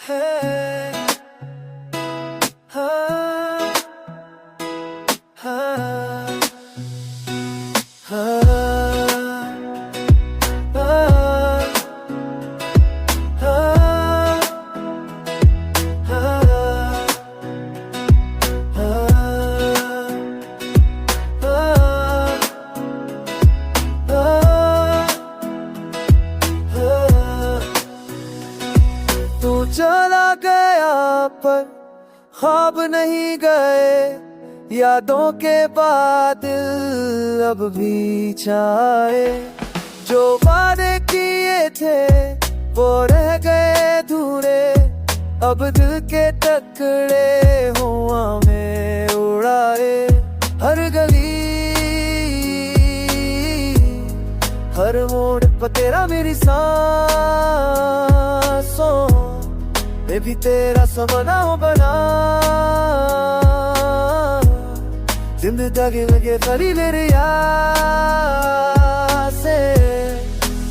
Hey, हाँ, हाँ, हाँ, हाँ, हाँ, तू चला गया पर ख्वाब नहीं गए, यादों के बादल अब भी छाए। जो वादे किए थे वो रह गए अधूरे, अब दिल के टकरे हुआ में उड़ाए। हर गली हर मोड़ पर तेरा मेरी सांसों में भी तेरा समाना हो बना। जिंदगी लगे खरी मेरे याद से,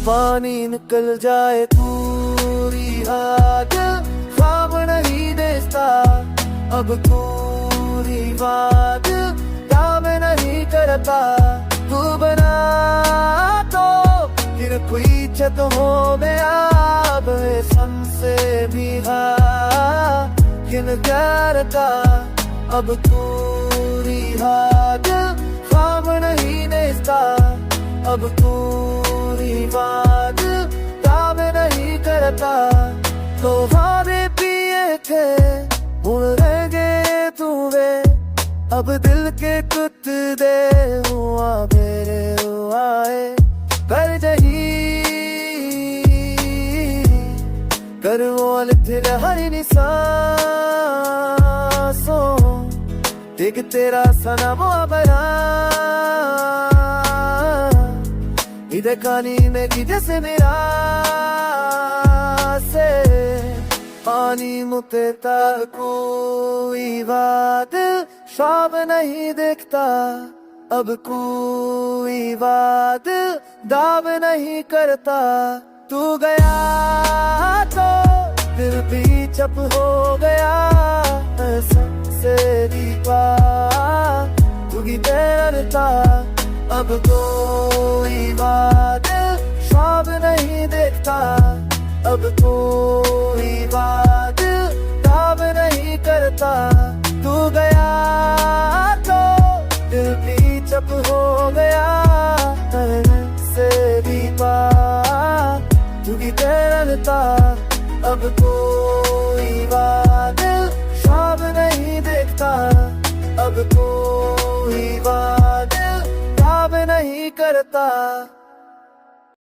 पानी निकल जाए पूरी हद। ख्वाब नहीं देखता अब पूरी बात, काम नहीं करता तू बना तो फिर पीछे तो हो गया। अब हमसे भी किन करता अब पूरी हाथ। ख्वाब नहीं देखता अब पूरी बात, काम नहीं करता तो वादे पिए थे भूल रह गए तूने। अब दिल के कुत्ते हुआ मेरे हुआए। कर जही कर वो लिखिल हर निसासों, एक तेरा सनम बना। इधर कहानी में की जैसे मेरा से पानी मुतेता कोई बात। ख्वाब नहीं देखता अब कोई बात, दाव नहीं करता तू गया तो दिल भी चप हो गया। सबसे तू ही डरता अब कोई बात। ख्वाब नहीं देखता अब कोई बात, दाव नहीं करता तू गया तो दिल भी चप हो गया। से भी तू ही डरता अब कोई बात। ख्वाब नहीं देखता अब कोई बात, काम नहीं करता।